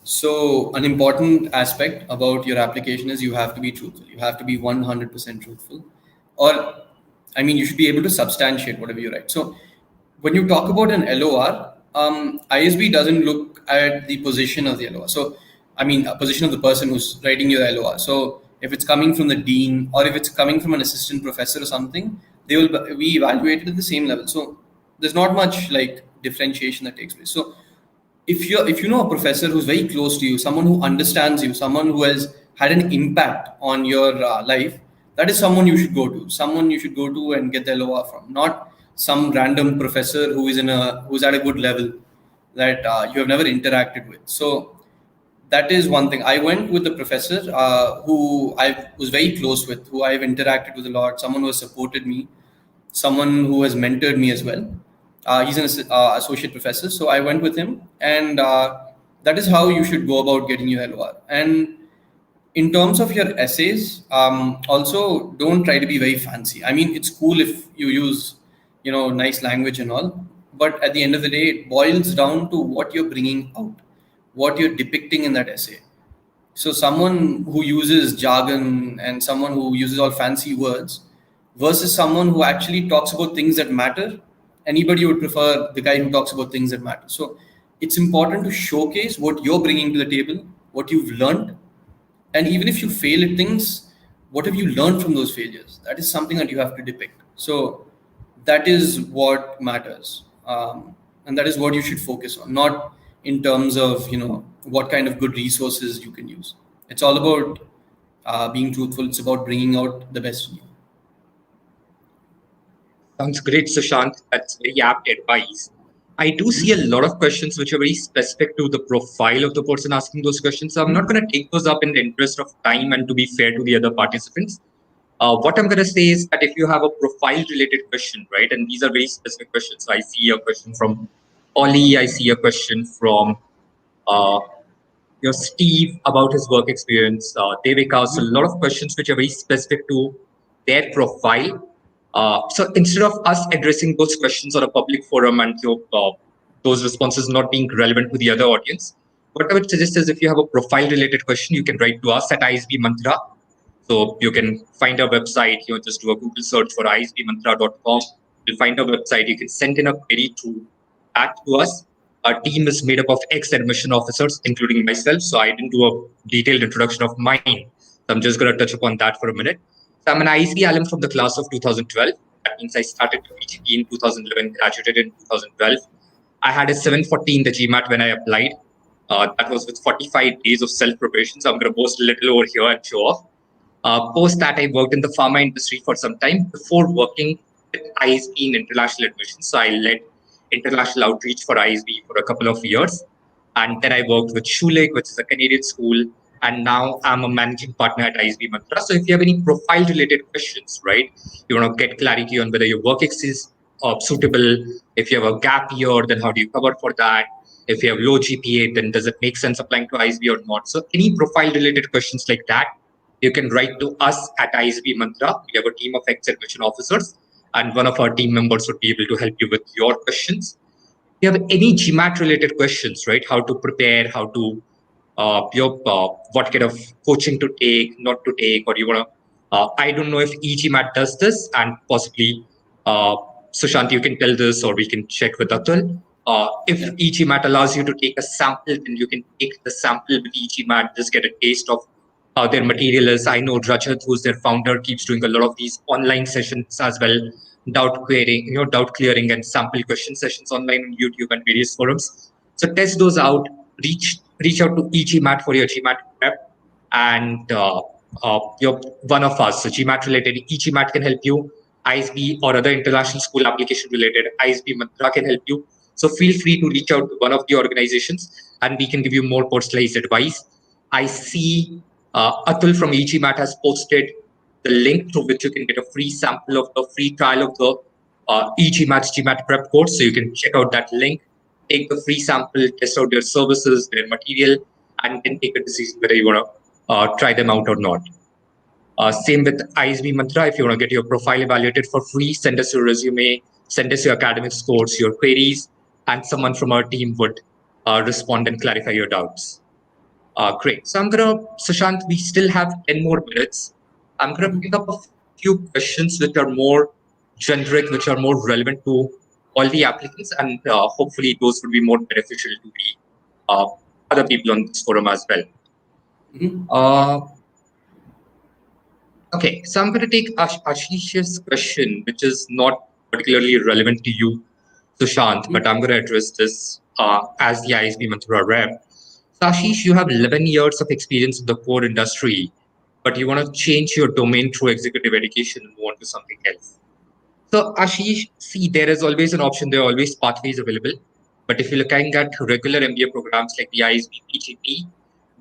So an important aspect about your application is you have to be truthful. You have to be 100% truthful. You should be able to substantiate whatever you write. So when you talk about an LOR, ISB doesn't look at the position of the LOR. So, a position of the person who's writing your LOR. So if it's coming from the dean or if it's coming from an assistant professor or something, they will be evaluated at the same level. So there's not much like differentiation that takes place. So if you know a professor who's very close to you, someone who understands you, someone who has had an impact on your life, that is someone you should go to. Someone you should go to and get the LOR from, not some random professor who's at a good level that you have never interacted with. So that is one thing. I went with the professor who I was very close with, who I've interacted with a lot, someone who has supported me, someone who has mentored me as well. He's an associate professor, so I went with him, and that is how you should go about getting your LOR. And in terms of your essays, also don't try to be very fancy. It's cool if you use, nice language and all, but at the end of the day, it boils down to what you're bringing out, what you're depicting in that essay. So someone who uses jargon and someone who uses all fancy words versus someone who actually talks about things that matter, anybody would prefer the guy who talks about things that matter. So it's important to showcase what you're bringing to the table, what you've learned. And even if you fail at things, what have you learned from those failures? That is something that you have to depict. So that is what matters. And that is what you should focus on, not in terms of, what kind of good resources you can use. It's all about being truthful. It's about bringing out the best in you. Sounds great, Sushant. That's very apt advice. I do see a lot of questions which are very specific to the profile of the person asking those questions. So I'm not going to take those up in the interest of time and to be fair to the other participants. What I'm going to say is that if you have a profile related question, right, and these are very specific questions. So I see a question from Ollie. I see a question from Steve about his work experience. Devika, so a lot of questions which are very specific to their profile. So instead of us addressing those questions on a public forum and those responses not being relevant to the other audience, what I would suggest is if you have a profile related question, you can write to us at ISBmantra. So you can find our website, just do a Google search for ISBmantra.com. You'll find our website. You can send in a query back to us. Our team is made up of ex-admission officers, including myself. So I didn't do a detailed introduction of mine. So I'm just going to touch upon that for a minute. So I'm an ISB alum from the class of 2012. That means I started PGP in 2011, graduated in 2012. I had a 740 in the GMAT when I applied. That was with 45 days of self-preparation. So I'm going to boast a little over here and show off. Post that, I worked in the pharma industry for some time before working with ISB in international admissions. So I led international outreach for ISB for a couple of years. And then I worked with Schulich, which is a Canadian school. And now I'm a managing partner at ISBmantra. So if you have any profile related questions, right, you want to get clarity on whether your work is suitable. If you have a gap year, then how do you cover for that? If you have low GPA, then does it make sense applying to ISB or not? So any profile related questions like that, you can write to us at ISBmantra. We have a team of ex-admission officers, and one of our team members would be able to help you with your questions. If you have any GMAT related questions, right? How to prepare, how to what kind of coaching to take, not to take, or you want to. I don't know if e-GMAT does this, and possibly Sushant, you can tell this, or we can check with Atul. If e-GMAT allows you to take a sample, then you can take the sample with e-GMAT, just get a taste of how their material is. I know Rajat, who's their founder, keeps doing a lot of these online sessions as well, doubt clearing and sample question sessions online on YouTube and various forums. So test those out. Reach out to e-GMAT for your GMAT prep, and you're one of us. So GMAT related, e-GMAT can help you. ISB or other international school application related, ISBmantra can help you. So feel free to reach out to one of the organizations, and we can give you more personalized advice. I see Atul from e-GMAT has posted the link through which you can get a free sample of the free trial of the e-GMAT's GMAT prep course. So you can check out that link, take the free sample, test out their services, their material, and then take a decision whether you want to try them out or not. Same with ISBmantra. If you want to get your profile evaluated for free, send us your resume, send us your academic scores, your queries, and someone from our team would respond and clarify your doubts. Great. So Sushant, we still have 10 more minutes. I'm going to pick up a few questions which are more generic, which are more relevant to all the applicants, and hopefully those would be more beneficial to the other people on this forum as well. Okay, so I'm going to take Ashish's question, which is not particularly relevant to you, Sushant, but I'm going to address this as the ISBmantra rep. So Ashish, you have 11 years of experience in the core industry, but you want to change your domain through executive education and move on to something else. So Ashish, see, there is always an option. There are always pathways available. But if you're looking at regular MBA programs like the ISB PGP,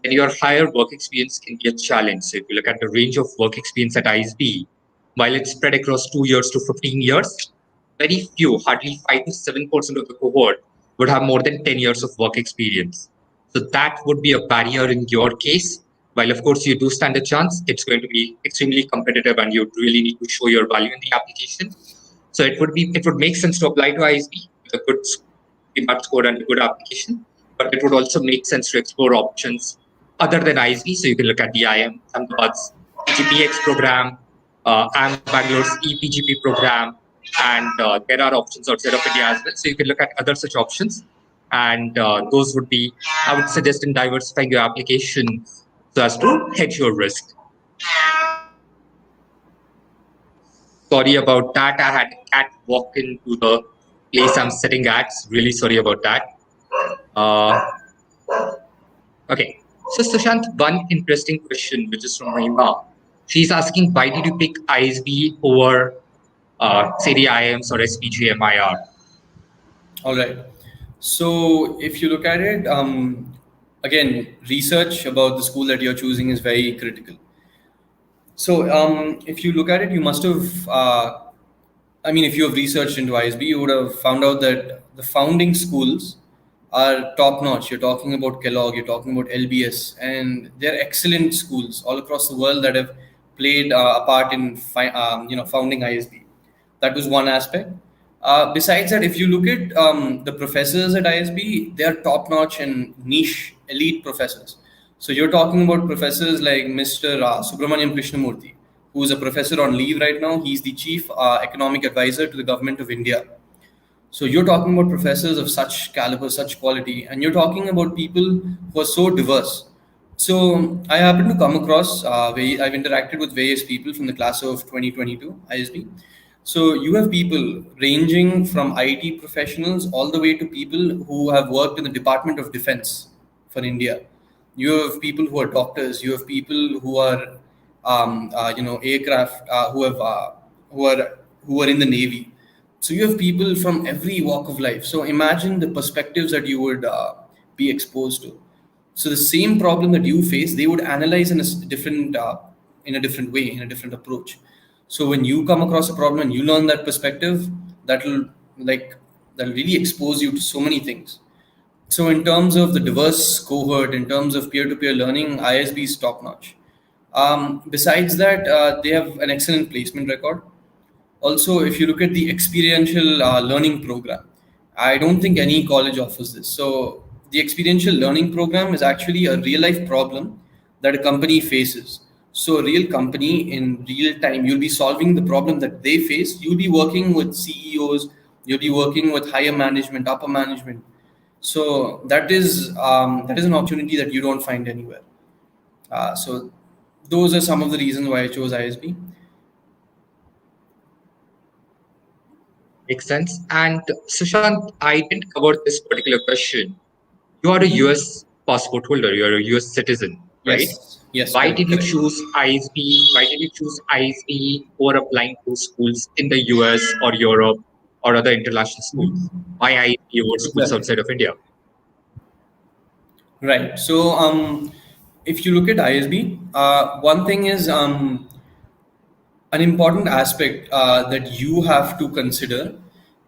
then your higher work experience can be a challenge. So if you look at the range of work experience at ISB, while it's spread across 2 years to 15 years, very few, hardly 5 to 7% of the cohort would have more than 10 years of work experience. So that would be a barrier in your case. While of course you do stand a chance, it's going to be extremely competitive and you really need to show your value in the application. So it would make sense to apply to ISB with a good GMAT score and a good application, but it would also make sense to explore options other than ISB. So you can look at the IIM Ahmedabad's PGPX program, IIM Bangalore's ePGP program, and there are options outside of India as well. So you can look at other such options, and those would be, I would suggest, in diversifying your application so as to hedge your risk. Sorry about that. I had a cat walk into the place I'm sitting at. Really sorry about that. Okay. So Sushant, one interesting question, which is from Mahima. She's asking, why did you pick ISB over, say, the IIMs or SPGMIR? All right. So if you look at it, again, research about the school that you're choosing is very critical. So if you look at it, you must have, I mean, if you have researched into ISB, you would have found out that the founding schools are top notch. You're talking about Kellogg, you're talking about LBS, and they're excellent schools all across the world that have played a part in founding ISB. That was one aspect. Besides that, if you look at the professors at ISB, they are top notch and niche elite professors. So you're talking about professors like Mr. Subramaniam Krishnamurthy, who is a professor on leave right now. He's the chief economic advisor to the government of India. So you're talking about professors of such caliber, such quality, and you're talking about people who are so diverse. So I happen to come across, I've interacted with various people from the class of 2022 ISB. So you have people ranging from IT professionals all the way to people who have worked in the Department of Defense for India. You have people who are doctors. You have people who are, aircraft who are who are in the Navy. So you have people from every walk of life. So imagine the perspectives that you would be exposed to. So the same problem that you face, they would analyze in a different way, in a different approach. So when you come across a problem and you learn that perspective, that'll like that'll really expose you to so many things. So in terms of the diverse cohort, in terms of peer-to-peer learning, ISB is top-notch. Besides that, they have an excellent placement record. Also, if you look at the experiential learning program, I don't think any college offers this. So the experiential learning program is actually a real life problem that a company faces. So a real company in real time, you'll be solving the problem that they face. You'll be working with CEOs, you'll be working with higher management, upper management. So that is an opportunity that you don't find anywhere. So those are some of the reasons why I chose ISB. Makes sense. And Sushant, I didn't cover this particular question. You are a US passport holder, you're a US citizen, right? Yes, Why correct, did you correct. choose ISB? Why did you choose ISB over applying to schools in the US or Europe or other international schools? Why ISB over schools Exactly. outside of India? Right. So, if you look at ISB, one thing is an important aspect that you have to consider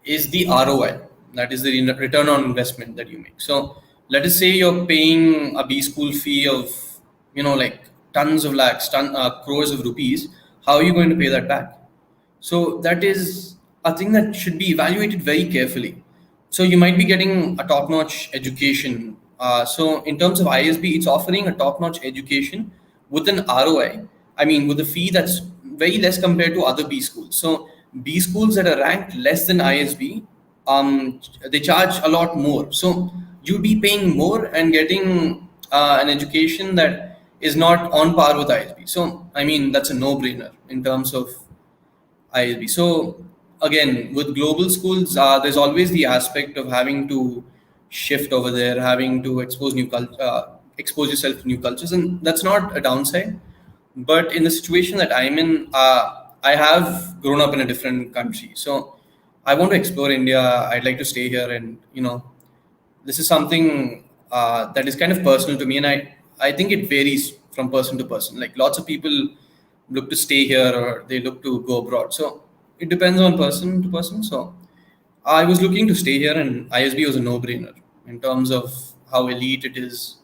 is the ROI, that is the return on investment that you make. So, let us say you're paying a B school fee of, like tons of lakhs, crores of rupees. How are you going to pay that back? So that is a thing that should be evaluated very carefully. So you might be getting a top-notch education. So in terms of ISB, it's offering a top-notch education with an ROI. I mean, with a fee that's very less compared to other B schools. So B schools that are ranked less than ISB, they charge a lot more. So you'd be paying more and getting an education that is not on par with ISB. So I mean, that's a no-brainer in terms of ISB. So again, with global schools, there's always the aspect of having to shift over there, having to expose yourself to new cultures, and that's not a downside. But in the situation that I'm in, I have grown up in a different country, so I want to explore India. I'd like to stay here, and this is something that is kind of personal to me, and I think it varies from person to person. Like lots of people look to stay here or they look to go abroad. So it depends on person to person. So I was looking to stay here, and ISB was a no-brainer in terms of how elite it is.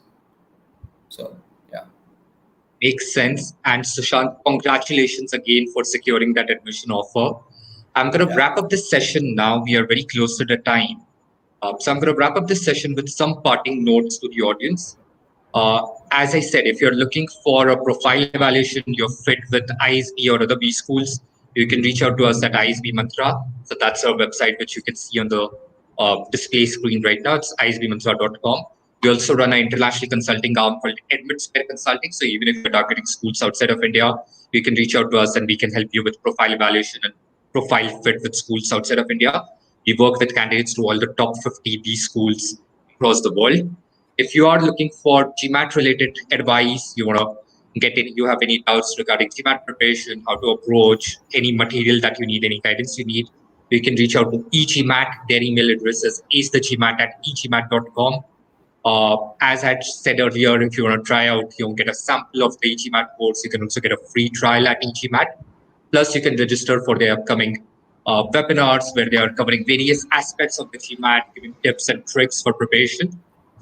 So yeah, Makes sense. And Sushant, congratulations again for securing that admission offer. I'm going to yeah, wrap up this session now. We are very close to the time. So I'm going to wrap up this session with some parting notes to the audience. As I said, if you're looking for a profile evaluation, you're fit with ISB or other B schools, you can reach out to us at ISBmantra. So that's our website, which you can see on the display screen right now. It's isbmantra.com. We also run an international consulting arm called Admits Consulting. So even if you're targeting schools outside of India, you can reach out to us and we can help you with profile evaluation and profile fit with schools outside of India. We work with candidates to all the top 50 B schools across the world. If you are looking for GMAT related advice, you want to get in, you have any doubts regarding GMAT preparation, how to approach any material that you need, any guidance you need, you can reach out to e-GMAT. Their email address is acegmat@egmat.com. As I said earlier, if you want to try out, you get a sample of the e-GMAT course. You can also get a free trial at e-GMAT. Plus, you can register for their upcoming webinars where they are covering various aspects of the GMAT, giving tips and tricks for preparation.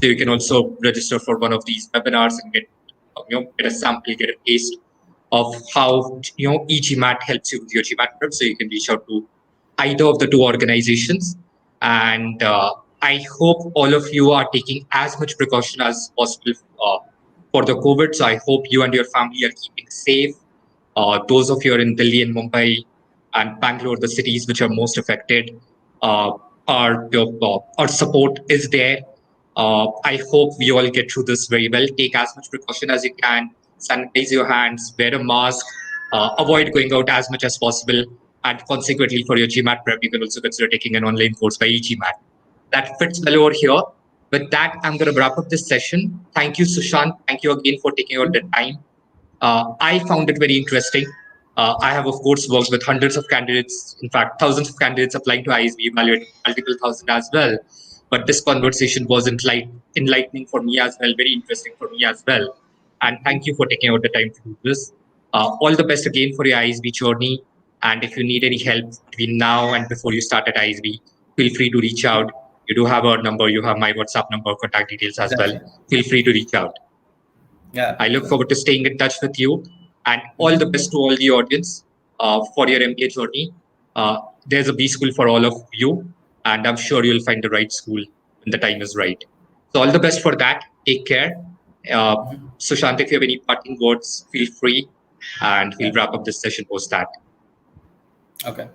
So you can also register for one of these webinars and get a sample, get a taste of how e-GMAT helps you with your GMAT prep. So you can reach out to either of the two organizations. And I hope all of you are taking as much precaution as possible for the COVID. So I hope you and your family are keeping safe. Those of you are in Delhi and Mumbai and Bangalore, the cities which are most affected, our support is there. I hope we all get through this very well. Take as much precaution as you can. Sanitize your hands, wear a mask, avoid going out as much as possible. And consequently, for your GMAT prep, you can also consider taking an online course by e-GMAT. That fits well over here. With that, I'm going to wrap up this session. Thank you, Sushant. Thank you again for taking out the time. I found it very interesting. I have, of course, worked with hundreds of candidates, in fact, thousands of candidates applying to ISB, evaluated multiple thousand as well. But this conversation was enlightening for me as well, very interesting for me as well. And thank you for taking out the time to do this. All the best again for your ISB journey. And if you need any help between now and before you start at ISB, feel free to reach out. You do have our number, you have my WhatsApp number, contact details as well. Feel free to reach out. Yeah. I look forward to staying in touch with you, and all the best to all the audience for your MBA journey. There's a B school for all of you, and I'm sure you'll find the right school when the time is right. So all the best for that. Take care. Sushant, if you have any parting words, feel free, and we'll wrap up this session post that. Okay.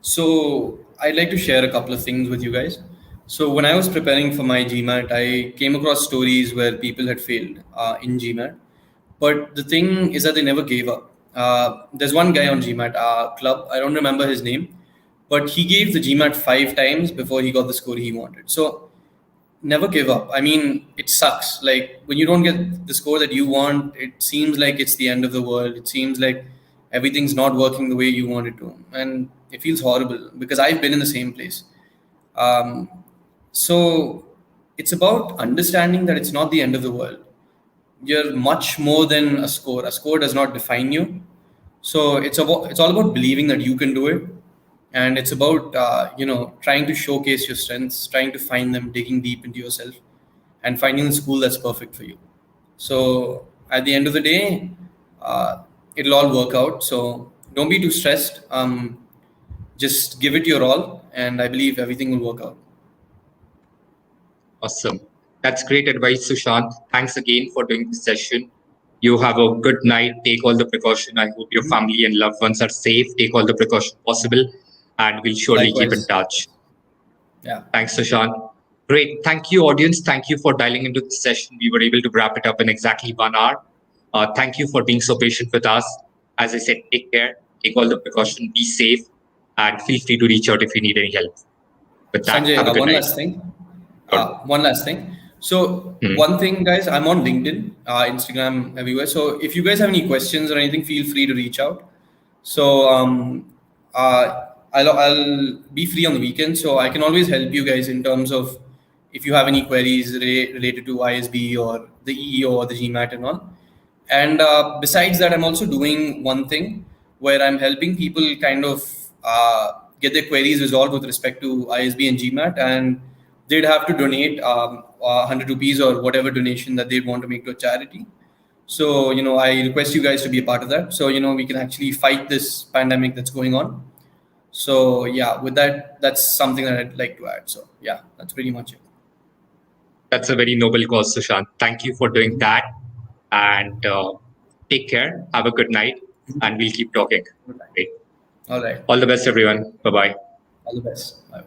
So I'd like to share a couple of things with you guys. So when I was preparing for my GMAT, I came across stories where people had failed in GMAT. But the thing is that they never gave up. There's one guy on GMAT club, I don't remember his name, but he gave the GMAT 5 times before he got the score he wanted. So never give up. I mean, it sucks. Like when you don't get the score that you want, it seems like it's the end of the world. It seems like everything's not working the way you want it to. And it feels horrible because I've been in the same place. So it's about understanding that it's not the end of the world. You're much more than a score. A score does not define you. So it's all about believing that you can do it. And it's about, trying to showcase your strengths, trying to find them, digging deep into yourself and finding the school that's perfect for you. So at the end of the day, it'll all work out. So don't be too stressed. Just give it your all. And I believe everything will work out. Awesome. That's great advice, Sushant. Thanks again for doing this session. You have a good night. Take all the precaution. I hope your family and loved ones are safe. Take all the precaution possible. And we'll surely keep in touch. Yeah. Thanks, Sushant. Great. Thank you, audience. Thank you for dialing into this session. We were able to wrap it up in exactly 1 hour. Thank you for being so patient with us. As I said, take care. Take all the precaution. Be safe. And feel free to reach out if you need any help. With that, Sanjay, have a good one night. last thing. One last thing. So one thing, guys, I'm on LinkedIn, Instagram, everywhere. So if you guys have any questions or anything, feel free to reach out. So I'll be free on the weekend, so I can always help you guys in terms of if you have any queries related to ISB or the EEO or the GMAT and all. And besides that, I'm also doing one thing where I'm helping people kind of get their queries resolved with respect to ISB and GMAT, and they'd have to donate 100 rupees or whatever donation that they'd want to make to a charity. So, I request you guys to be a part of that. So, we can actually fight this pandemic that's going on. So, yeah, with that, that's something that I'd like to add. So, yeah, that's pretty much it. That's a very noble cause, Sushant. Thank you for doing that. And take care. Have a good night. And we'll keep talking. All right. All the best, everyone. Bye-bye. All the best. Bye.